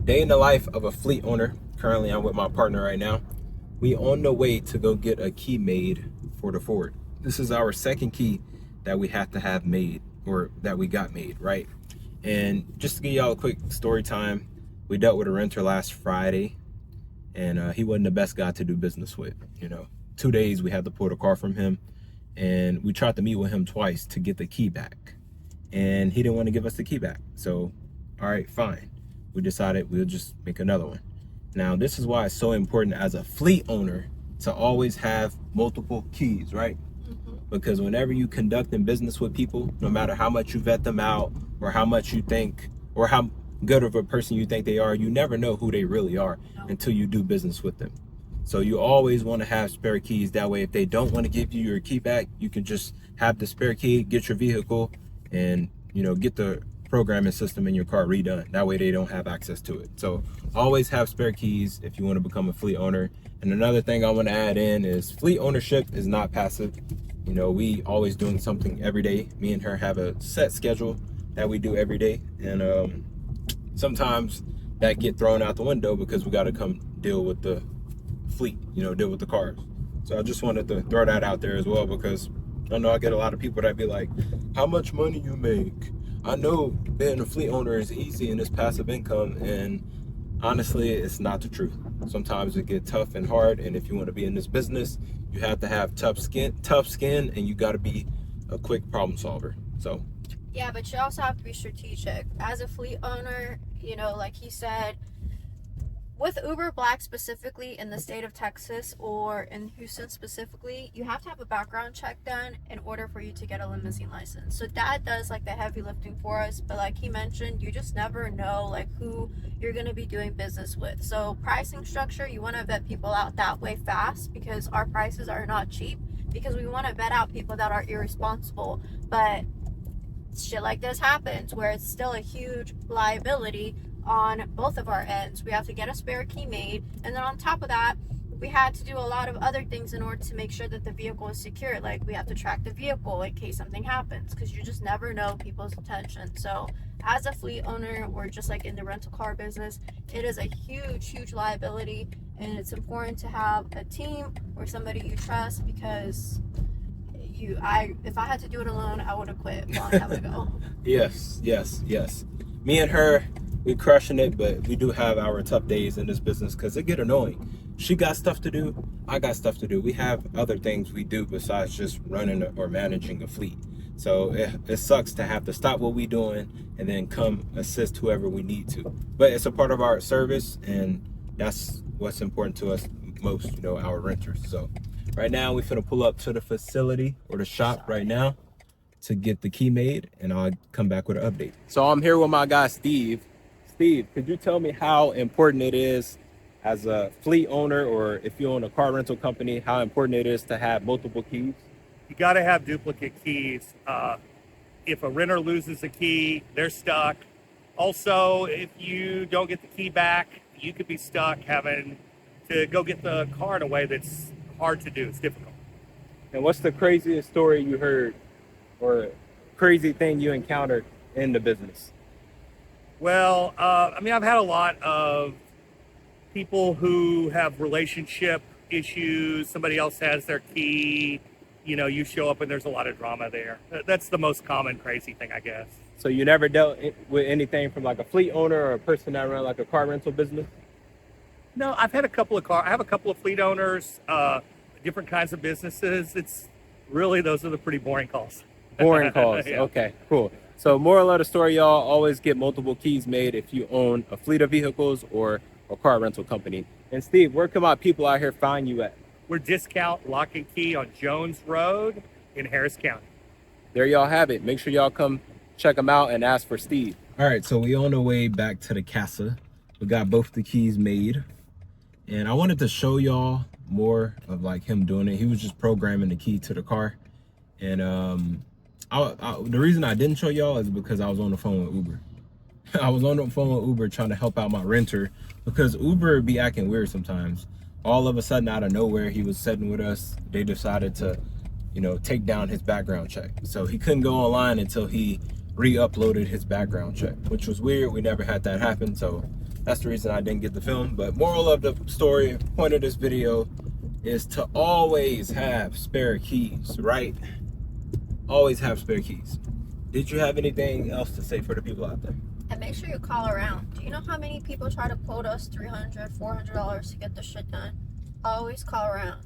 Day in the life of a fleet owner. Currently, I'm with my partner right now. We on the way to go get a key made for the Ford. This is our second key that we have to have made, or that we got made, right? And just to give y'all a quick story time, we dealt with a renter last Friday, and he wasn't the best guy to do business with. 2 days we had to pull the car from him, and we tried to meet with him twice to get the key back, and he didn't want to give us the key back. So, all right, fine. We decided we'll just make another one. Now, this is why it's so important as a fleet owner to always have multiple keys, right? Because whenever you conducting business with people, no matter how much you vet them out or how much you think or how good of a person you think they are, you never know who they really are until you do business with them. So you always want to have spare keys. That way, if they don't want to give you your key back, you can just have the spare key, get your vehicle, and get the programming system in your car redone. That way they don't have access to it. So always have spare keys if you want to become a fleet owner. And another thing I want to add in is fleet ownership is not passive. We always doing something every day. Me and her have a set schedule that we do every day, and sometimes that get thrown out the window because we got to come deal with the fleet, deal with the cars. So I just wanted to throw that out there as well, because I know I get a lot of people that be like, how much money you make? I know being a fleet owner is easy and it's passive income, and honestly, it's not the truth. Sometimes it gets tough and hard, and if you want to be in this business, you have to have tough skin, and you got to be a quick problem solver. So yeah, but you also have to be strategic as a fleet owner. Like he said, with Uber Black specifically in the state of Texas or in Houston specifically, you have to have a background check done in order for you to get a limousine license. So that does like the heavy lifting for us. But like he mentioned, you just never know like who you're going to be doing business with. So pricing structure, you want to vet people out that way fast, because our prices are not cheap, because we want to vet out people that are irresponsible. But shit like this happens where it's still a huge liability on both of our ends. We have to get a spare key made, and then on top of that, we had to do a lot of other things in order to make sure that the vehicle is secure. Like we have to track the vehicle in case something happens, because you just never know people's intention. So as a fleet owner, or just like in the rental car business, it is a huge liability, and it's important to have a team or somebody you trust, because if I had to do it alone, I would have quit a long time ago. yes. Me and her, we crushing it, but we do have our tough days in this business because it get annoying. She got stuff to do, I got stuff to do. We have other things we do besides just running or managing a fleet. So it sucks to have to stop what we doing and then come assist whoever we need to. But it's a part of our service, and that's what's important to us most, our renters. So right now we finna pull up to the facility or the shop right now to get the key made, and I'll come back with an update. So I'm here with my guy, Steve. Steve, could you tell me how important it is as a fleet owner, or if you own a car rental company, how important it is to have multiple keys? You got to have duplicate keys. If a renter loses a key, they're stuck. Also, if you don't get the key back, you could be stuck having to go get the car in a way that's hard to do. It's difficult. And what's the craziest story you heard or crazy thing you encountered in the business? Well, I've had a lot of people who have relationship issues. Somebody else has their key. You show up and there's a lot of drama there. That's the most common crazy thing, I guess. So you never dealt with anything from like a fleet owner or a person that run like a car rental business? No, I have a couple of fleet owners, different kinds of businesses. It's really, those are the pretty boring calls. Boring calls. Yeah. Okay, cool. So moral of the story, y'all, always get multiple keys made if you own a fleet of vehicles or a car rental company. And Steve, where can my people out here find you at? We're Discount Lock and Key on Jones Road in Harris County. There y'all have it. Make sure y'all come check them out and ask for Steve. All right, so we on the way back to the casa. We got both the keys made, and I wanted to show y'all more of like him doing it. He was just programming the key to the car, and the reason I didn't show y'all is because I was on the phone with Uber. I was on the phone with Uber trying to help out my renter, because Uber be acting weird sometimes. All of a sudden, out of nowhere, he was sitting with us. They decided to, take down his background check. So he couldn't go online until he re-uploaded his background check, which was weird. We never had that happen. So That's the reason I didn't get the film. But moral of the story, point of this video is to always have spare keys, right? Always have spare keys. Did you have anything else to say for the people out there? And make sure you call around. Do you know how many people try to quote us $300, $400 to get the shit done? Always call around.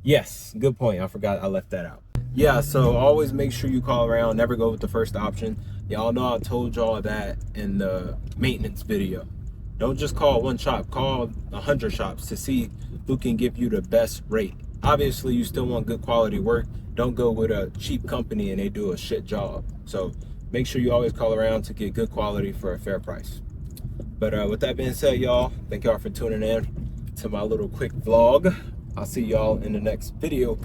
Yes, good point. I forgot I left that out. Yeah, so always make sure you call around. Never go with the first option. Y'all know I told y'all that in the maintenance video. Don't just call one shop, call 100 shops to see who can give you the best rate. Obviously, you still want good quality work. Don't go with a cheap company and they do a shit job. So make sure you always call around to get good quality for a fair price. But with that being said, y'all, thank y'all for tuning in to my little quick vlog. I'll see y'all in the next video.